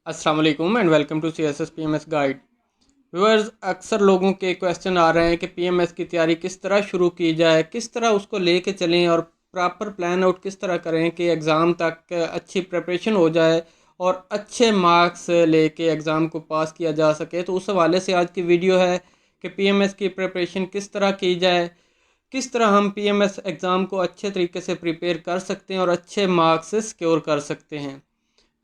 अस्सलाम वालेकुम and welcome to CSS PMS guide. Viewers, अक्सर लोगों के क्वेश्चन आ रहे हैं कि PMS की तैयारी किस तरह शुरू की जाए, किस तरह उसको लेके चलें और प्रॉपर प्लान आउट किस तरह करें कि एग्ज़ाम तक अच्छी प्रिपरेशन हो जाए और अच्छे मार्क्स लेके एग्ज़ाम को पास किया जा सके। तो उस हवाले से आज की वीडियो है कि PMS की प्रिपरेशन किस तरह की जाए, किस तरह हम PMS एग्ज़ाम को अच्छे तरीके से प्रिपेयर कर सकते हैं और अच्छे मार्क्स सिक्योर कर सकते हैं।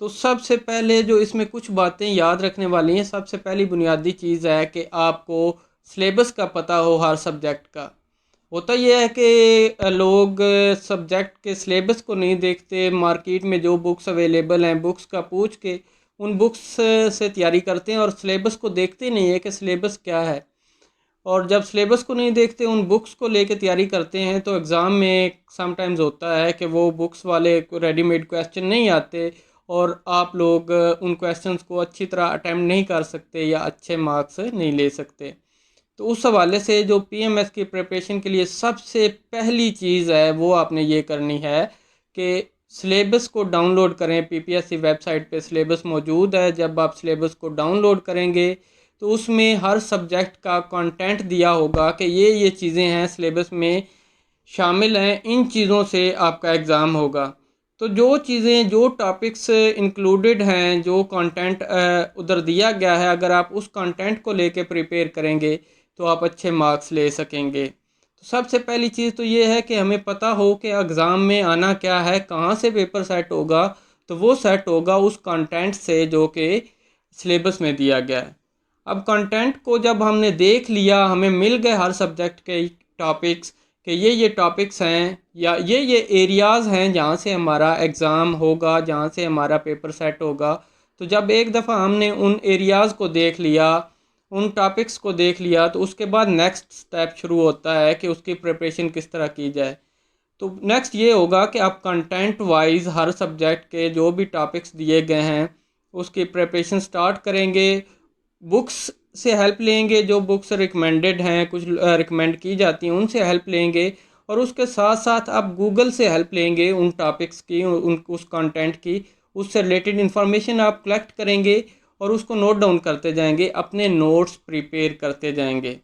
तो सबसे पहले जो इसमें कुछ बातें याद रखने वाली हैं, सबसे पहली बुनियादी चीज़ है कि आपको सिलेबस का पता हो हर सब्जेक्ट का। होता यह है कि लोग सब्जेक्ट के सिलेबस को नहीं देखते, मार्केट में जो बुक्स अवेलेबल हैं बुक्स का पूछ के उन बुक्स से तैयारी करते हैं और सिलेबस को देखते नहीं है कि सिलेबस क्या है। और जब सिलेबस को नहीं देखते उन बुक्स को लेके तैयारी करते हैं तो एग्ज़ाम में समटाइम्स होता है कि वो बुक्स वाले रेडीमेड क्वेश्चन नहीं आते और आप लोग उन क्वेश्चंस को अच्छी तरह अटेम्प्ट नहीं कर सकते या अच्छे मार्क्स नहीं ले सकते। तो उस हवाले से जो PMS की प्रिपरेशन के लिए सबसे पहली चीज़ है वो आपने ये करनी है कि सिलेबस को डाउनलोड करें। PPSC वेबसाइट पे सिलेबस मौजूद है। जब आप सिलेबस को डाउनलोड करेंगे तो उसमें हर सब्जेक्ट का कंटेंट दिया होगा कि ये चीज़ें हैं सिलेबस में शामिल हैं, इन चीज़ों से आपका एग्ज़ाम होगा। तो जो चीज़ें जो टॉपिक्स इंक्लूडेड हैं, जो कंटेंट उधर दिया गया है, अगर आप उस कंटेंट को लेके प्रिपेयर करेंगे तो आप अच्छे मार्क्स ले सकेंगे। तो सबसे पहली चीज़ तो ये है कि हमें पता हो कि एग्ज़ाम में आना क्या है, कहाँ से पेपर सेट होगा। तो वो सेट होगा उस कंटेंट से जो कि सिलेबस में दिया गया है। अब कंटेंट को जब हमने देख लिया, हमें मिल गए हर सब्जेक्ट के टॉपिक्स कि ये टॉपिक्स हैं या ये एरियाज़ हैं जहाँ से हमारा एग्ज़ाम होगा, जहाँ से हमारा पेपर सेट होगा। तो जब एक दफ़ा हमने उन एरियाज़ को देख लिया, उन टॉपिक्स को देख लिया, तो उसके बाद नेक्स्ट स्टेप शुरू होता है कि उसकी प्रिपरेशन किस तरह की जाए। तो नेक्स्ट ये होगा कि आप कंटेंट वाइज हर सब्जेक्ट के जो भी टॉपिक्स दिए गए हैं उसकी प्रिपरेशन स्टार्ट करेंगे। बुक्स से हेल्प लेंगे, जो बुक्स रिकमेंडेड हैं, कुछ रिकमेंड की जाती हैं, उनसे हेल्प लेंगे। और उसके साथ साथ आप गूगल से हेल्प लेंगे उन टॉपिक्स की, उस कंटेंट की, उससे रिलेटेड इंफॉर्मेशन आप कलेक्ट करेंगे और उसको नोट डाउन करते जाएंगे, अपने नोट्स प्रिपेयर करते जाएंगे।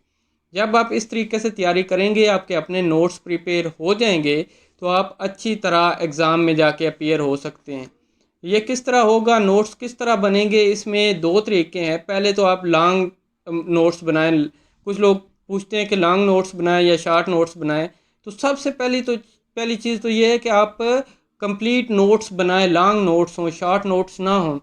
जब आप इस तरीके से तैयारी करेंगे, आपके अपने नोट्स प्रिपेयर हो जाएंगे, तो आप अच्छी तरह एग्ज़ाम में जाके अपीयर हो सकते हैं। ये किस तरह होगा, नोट्स किस तरह बनेंगे, इसमें दो तरीके हैं। पहले तो आप लॉन्ग नोट्स बनाएं। कुछ लोग पूछते हैं कि लॉन्ग नोट्स बनाएं या शार्ट नोट्स बनाएं। तो सबसे पहली चीज़ तो ये है कि आप कंप्लीट नोट्स बनाएं, लॉन्ग नोट्स हों, शॉर्ट नोट्स ना हों।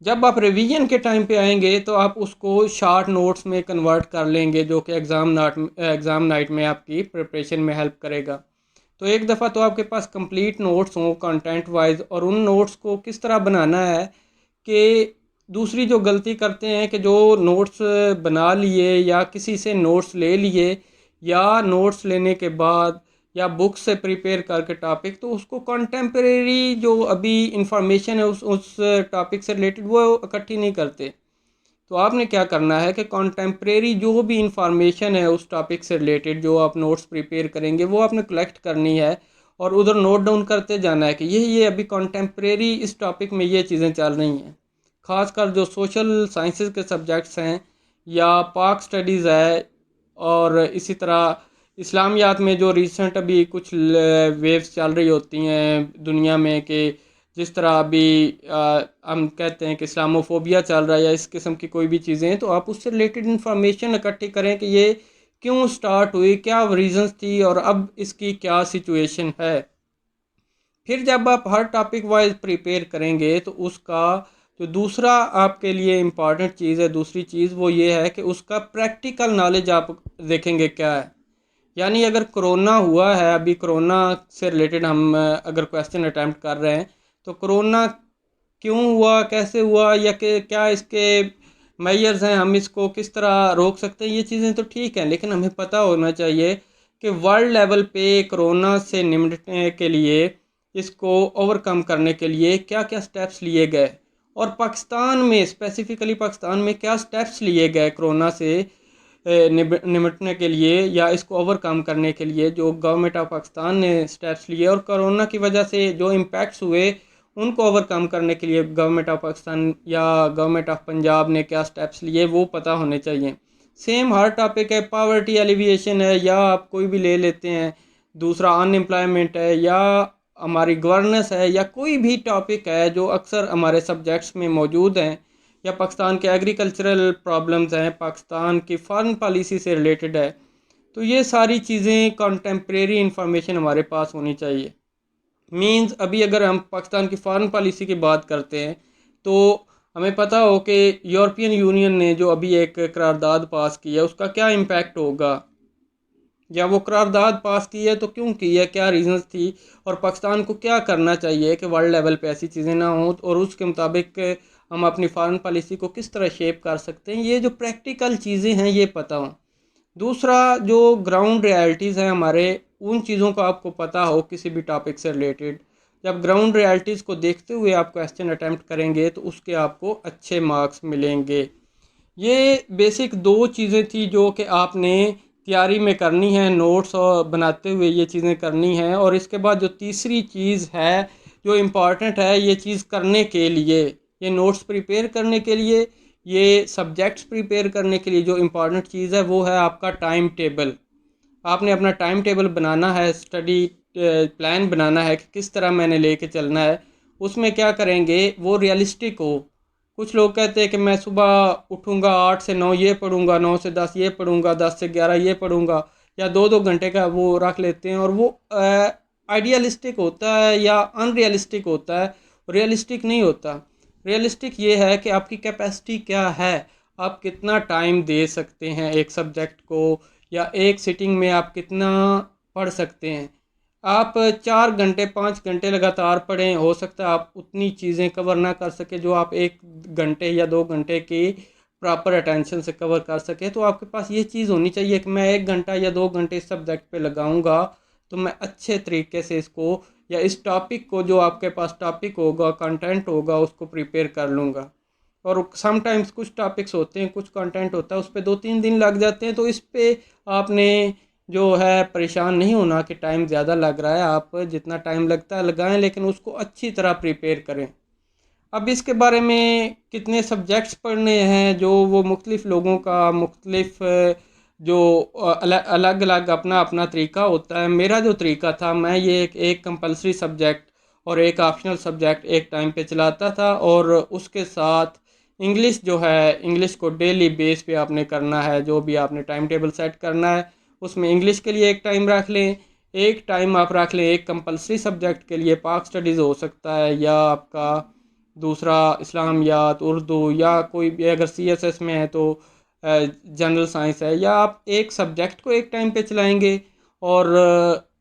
जब आप रिवीजन के टाइम पे आएंगे तो आप उसको शार्ट नोट्स में कन्वर्ट कर लेंगे, जो कि एग्ज़ाम नाइट में आपकी प्रिपरेशन में हेल्प करेगा। तो एक दफ़ा तो आपके पास कंप्लीट नोट्स हों कंटेंट वाइज, और उन नोट्स को किस तरह बनाना है कि दूसरी जो गलती करते हैं कि जो नोट्स बना लिए या किसी से नोट्स ले लिए या नोट्स लेने के बाद या बुक से प्रिपेयर करके टॉपिक, तो उसको कंटेम्प्रेरी जो अभी इंफॉर्मेशन है उस टॉपिक से रिलेटेड वो इकट्ठी नहीं करते। तो आपने क्या करना है कि कंटेम्प्रेरी जो भी इंफॉर्मेशन है उस टॉपिक से रिलेटेड, जो आप नोट्स प्रिपेयर करेंगे, वो आपने कलेक्ट करनी है और उधर नोट डाउन करते जाना है कि ये अभी कंटेम्प्रेरी इस टॉपिक में ये चीज़ें चल रही हैं। ख़ासकर जो सोशल साइंसेस के सब्जेक्ट्स हैं या पाक स्टडीज़ है, और इसी तरह इस्लामियात में जो रिसेंट अभी कुछ वेव्स चल रही होती हैं दुनिया में, कि जिस तरह अभी हम कहते हैं कि इस्लामोफोबिया चल रहा है या इस किस्म की कोई भी चीज़ें हैं, तो आप उससे रिलेटेड इंफॉर्मेशन इकट्ठी करें कि ये क्यों स्टार्ट हुई, क्या रीजंस थी और अब इसकी क्या सिचुएशन है। फिर जब आप हर टॉपिक वाइज प्रिपेयर करेंगे तो उसका जो दूसरा आपके लिए इम्पॉर्टेंट चीज़ है, दूसरी चीज़ वो ये है कि उसका प्रैक्टिकल नॉलेज आप देखेंगे क्या है। यानी अगर कोरोना हुआ है, अभी कोरोना से रिलेटेड हम अगर क्वेश्चन अटैम्प्ट कर रहे हैं, तो कोरोना क्यों हुआ, कैसे हुआ, या कि क्या इसके मेजर्स हैं, हम इसको किस तरह रोक सकते हैं, ये चीज़ें तो ठीक हैं, लेकिन हमें पता होना चाहिए कि वर्ल्ड लेवल पे कोरोना से निपटने के लिए, इसको ओवरकम करने के लिए क्या क्या स्टेप्स लिए गए, और पाकिस्तान में स्पेसिफ़िकली पाकिस्तान में क्या स्टेप्स लिए गए कोरोना से निपटने के लिए या इसको ओवरकम करने के लिए, जो गवर्नमेंट ऑफ पाकिस्तान ने स्टेप्स लिए, और कोरोना की वजह से जो इम्पैक्ट्स हुए उनको ओवरकम करने के लिए गवर्नमेंट ऑफ पाकिस्तान या गवर्नमेंट ऑफ पंजाब ने क्या स्टेप्स लिए वो पता होने चाहिए। सेम हर टॉपिक है, पावर्टी एलिविएशन है या आप कोई भी ले लेते हैं, दूसरा अनएम्प्लॉयमेंट है या हमारी गवर्नेंस है या कोई भी टॉपिक है जो अक्सर हमारे सब्जेक्ट्स में मौजूद हैं, या पाकिस्तान के एग्रीकल्चरल प्रॉब्लम्स हैं, पाकिस्तान की फॉरेन पॉलिसी से रिलेटेड है, तो ये सारी चीज़ें कंटेम्प्रेरी इंफॉर्मेशन हमारे पास होनी चाहिए। मींस अभी अगर हम पाकिस्तान की फॉरेन पॉलिसी की बात करते हैं तो हमें पता हो कि यूरोपियन यूनियन ने जो अभी एक करारदाद पास की है उसका क्या इम्पैक्ट होगा, या वो करारदाद पास की है तो क्यों की है, क्या रीजंस थी, और पाकिस्तान को क्या करना चाहिए कि वर्ल्ड लेवल पे ऐसी चीज़ें ना हों, और उसके मुताबिक हम अपनी फॉरेन पॉलिसी को किस तरह शेप कर सकते हैं, ये जो प्रैक्टिकल चीज़ें हैं ये पता हों। दूसरा, जो ग्राउंड रियलिटीज़ हैं हमारे, उन चीज़ों को आपको पता हो किसी भी टॉपिक से रिलेटेड। जब ग्राउंड रियलिटीज़ को देखते हुए आप क्वेश्चन अटैम्प्ट करेंगे तो उसके आपको अच्छे मार्क्स मिलेंगे। ये बेसिक दो चीज़ें थी जो कि आपने तैयारी में करनी है, नोट्स और बनाते हुए ये चीज़ें करनी हैं। और इसके बाद जो तीसरी चीज़ है जो इम्पॉर्टेंट है ये चीज़ करने के लिए, ये नोट्स प्रिपेयर करने के लिए, ये सब्जेक्ट्स प्रिपेयर करने के लिए जो इम्पॉर्टेंट चीज़ है वो है आपका टाइम टेबल। आपने अपना टाइम टेबल बनाना है, स्टडी प्लान बनाना है कि किस तरह मैंने लेके चलना है। उसमें क्या करेंगे वो रियलिस्टिक हो। कुछ लोग कहते हैं कि मैं सुबह उठूँगा 8 से 9 ये पढ़ूँगा, 9 से 10 ये पढ़ूँगा, 10 से 11 ये पढ़ूँगा, या 2-2 घंटे का वो रख लेते हैं, और वो आइडियलिस्टिक होता है या अनरियलिस्टिक होता है, रियलिस्टिक नहीं होता। रियलिस्टिक ये है कि आपकी कैपेसिटी क्या है, आप कितना टाइम दे सकते हैं एक सब्जेक्ट को, या एक सिटिंग में आप कितना पढ़ सकते हैं। आप 4 घंटे 5 घंटे लगातार पढ़ें, हो सकता है आप उतनी चीज़ें कवर ना कर सके जो आप 1 घंटे या 2 घंटे की प्रॉपर अटेंशन से कवर कर सके। तो आपके पास ये चीज़ होनी चाहिए कि मैं 1 घंटा या 2 घंटे इस सब्जेक्ट पे लगाऊंगा तो मैं अच्छे तरीके से इसको, या इस टॉपिक को, जो आपके पास टॉपिक होगा, कंटेंट होगा, उसको प्रिपेयर कर लूँगा। और समटाइम्स कुछ टॉपिक्स होते हैं, कुछ कंटेंट होता है, उस पर 2-3 दिन लग जाते हैं, तो इस पे आपने जो है परेशान नहीं होना कि टाइम ज़्यादा लग रहा है। आप जितना टाइम लगता है लगाएं, लेकिन उसको अच्छी तरह प्रिपेयर करें। अब इसके बारे में कितने सब्जेक्ट्स पढ़ने हैं, जो वो मुख्तलिफ़ लोगों का मुख्तलिफ़ जो अलग अलग अपना अपना तरीका होता है। मेरा जो तरीका था, मैं ये एक कंपलसरी सब्जेक्ट और एक ऑप्शनल सब्जेक्ट एक टाइम पे चलाता था, और उसके साथ इंग्लिश जो है, इंग्लिश को डेली बेस पे आपने करना है। जो भी आपने टाइम टेबल सेट करना है उसमें इंग्लिश के लिए एक टाइम रख लें, एक टाइम आप रख लें एक कंपलसरी सब्जेक्ट के लिए, पाक स्टडीज़ हो सकता है, या आपका दूसरा इस्लामियात, उर्दू, या कोई भी अगर सीएसएस में है तो जनरल साइंस है, या आप एक सब्जेक्ट को एक टाइम पे चलाएंगे। और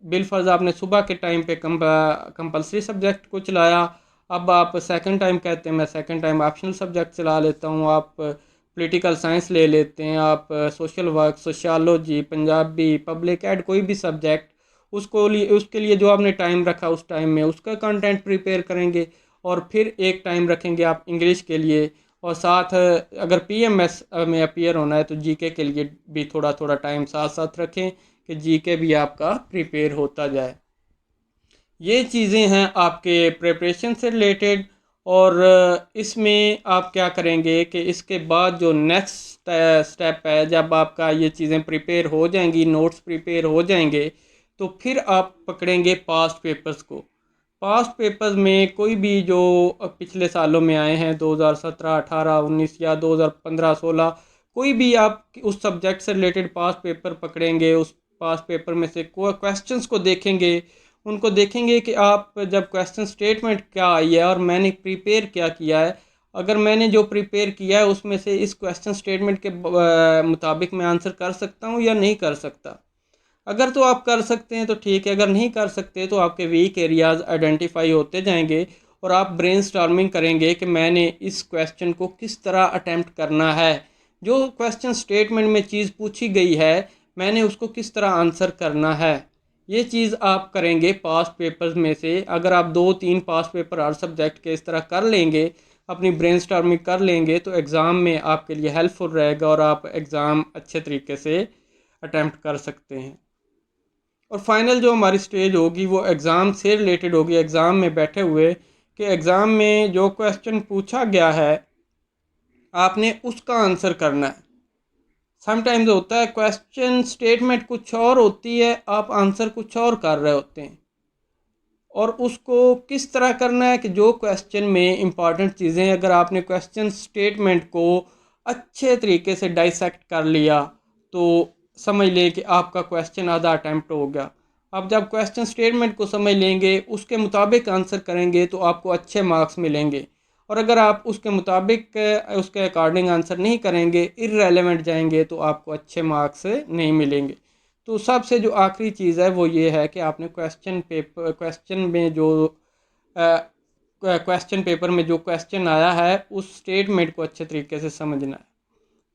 बिलफर्ज आपने सुबह के टाइम पे कंपलसरी सब्जेक्ट को चलाया। अब आप सेकंड टाइम कहते हैं मैं सेकंड टाइम ऑप्शनल सब्जेक्ट चला लेता हूँ। आप पॉलिटिकल साइंस ले लेते हैं, आप social work, sociology, Punjabi, public ad, कोई भी सब्जेक्ट, उसके लिए जो आपने टाइम रखा उस टाइम में उसका कंटेंट प्रिपेयर करेंगे। और फिर एक टाइम रखेंगे आप इंग्लिश के लिए, और साथ अगर पीएमएस में अपीयर होना है तो जीके के लिए भी थोड़ा थोड़ा टाइम साथ साथ रखें कि जीके भी आपका प्रिपेयर होता जाए। ये चीज़ें हैं आपके प्रिपरेशन से रिलेटेड। और इसमें आप क्या करेंगे कि इसके बाद जो नेक्स्ट स्टेप है, जब आपका ये चीज़ें प्रिपेयर हो जाएंगी, नोट्स प्रिपेयर हो जाएंगे, तो फिर आप पकड़ेंगे पास्ट पेपर्स को। पास्ट पेपर्स में कोई भी जो पिछले सालों में आए हैं, 2017, 18, 19 या 2015-16, कोई भी आप उस सब्जेक्ट से रिलेटेड पास्ट पेपर पकड़ेंगे, उस पास्ट पेपर में से क्वेश्चंस को देखेंगे, उनको देखेंगे कि आप जब क्वेश्चन स्टेटमेंट क्या आई है और मैंने प्रिपेयर क्या किया है, अगर मैंने जो प्रिपेयर किया है उसमें से इस क्वेश्चन स्टेटमेंट के मुताबिक मैं आंसर कर सकता हूँ या नहीं कर सकता। अगर तो आप कर सकते हैं तो ठीक है, अगर नहीं कर सकते तो आपके वीक एरियाज़ आइडेंटिफाई होते जाएंगे, और आप ब्रेनस्टॉर्मिंग करेंगे कि मैंने इस क्वेश्चन को किस तरह अटेम्प्ट करना है। जो क्वेश्चन स्टेटमेंट में चीज़ पूछी गई है मैंने उसको किस तरह आंसर करना है। ये चीज़ आप करेंगे पास्ट पेपर्स में से। अगर आप 2-3 पास्ट पेपर हर सब्जेक्ट के इस तरह कर लेंगे, अपनी ब्रेनस्टॉर्मिंग कर लेंगे, तो एग्ज़ाम में आपके लिए हेल्पफुल रहेगा और आप एग्ज़ाम अच्छे तरीके से अटेम्प्ट कर सकते हैं। और फाइनल जो हमारी स्टेज होगी वो एग्ज़ाम से रिलेटेड होगी, एग्ज़ाम में बैठे हुए कि एग्ज़ाम में जो क्वेश्चन पूछा गया है आपने उसका आंसर करना है। समटाइम्स होता है क्वेश्चन स्टेटमेंट कुछ और होती है, आप आंसर कुछ और कर रहे होते हैं। और उसको किस तरह करना है कि जो क्वेश्चन में इंपॉर्टेंट चीज़ें, अगर आपने क्वेश्चन स्टेटमेंट को अच्छे तरीके से डाइसेक्ट कर लिया तो समझ लें कि आपका क्वेश्चन आधा अटैम्प्ट हो गया। आप जब क्वेश्चन स्टेटमेंट को समझ लेंगे, उसके मुताबिक आंसर करेंगे तो आपको अच्छे मार्क्स मिलेंगे। और अगर आप उसके मुताबिक उसके अकॉर्डिंग आंसर नहीं करेंगे, इररेलेवेंट जाएंगे, तो आपको अच्छे मार्क्स नहीं मिलेंगे। तो सबसे जो आखिरी चीज़ है वो ये है कि आपने क्वेश्चन पेपर में जो क्वेश्चन आया है उस स्टेटमेंट को अच्छे तरीके से समझना है।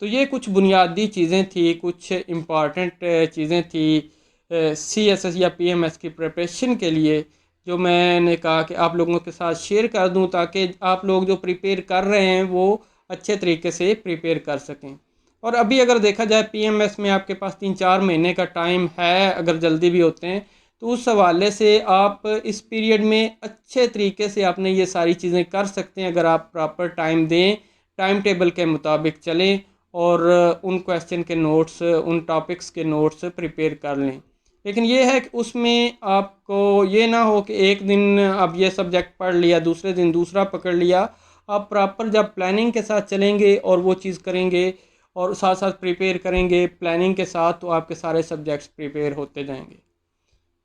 तो ये कुछ बुनियादी चीज़ें थी, कुछ इम्पॉर्टेंट चीज़ें थी CSS या PMS की प्रिपरेशन के लिए, जो मैंने कहा कि आप लोगों के साथ शेयर कर दूं ताकि आप लोग जो प्रिपेयर कर रहे हैं वो अच्छे तरीके से प्रिपेयर कर सकें। और अभी अगर देखा जाए PMS में आपके पास 3-4 महीने का टाइम है, अगर जल्दी भी होते हैं तो उस हवाले से आप इस पीरियड में अच्छे तरीके से आपने ये सारी चीज़ें कर सकते हैं अगर आप प्रॉपर टाइम दें, टाइम टेबल के मुताबिक चलें और उन क्वेश्चन के नोट्स, उन टॉपिक्स के नोट्स प्रिपेयर कर लें। लेकिन ये है कि उसमें आपको ये ना हो कि एक दिन अब ये सब्जेक्ट पढ़ लिया, दूसरे दिन दूसरा पकड़ लिया। आप प्रॉपर जब प्लानिंग के साथ चलेंगे और वो चीज़ करेंगे और साथ साथ प्रिपेयर करेंगे प्लानिंग के साथ, तो आपके सारे सब्जेक्ट्स प्रिपेयर होते जाएंगे।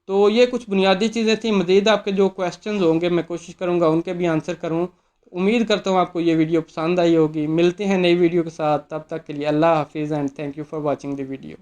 तो ये कुछ बुनियादी चीज़ें थी। मज़ीद आपके जो क्वेश्चंस होंगे मैं कोशिश करूँगा उनके भी आंसर करूँ। उम्मीद करता हूँ आपको ये वीडियो पसंद आई होगी। मिलते हैं नई वीडियो के साथ, तब तक के लिए अल्लाह हाफिज़ and thank you for watching the video.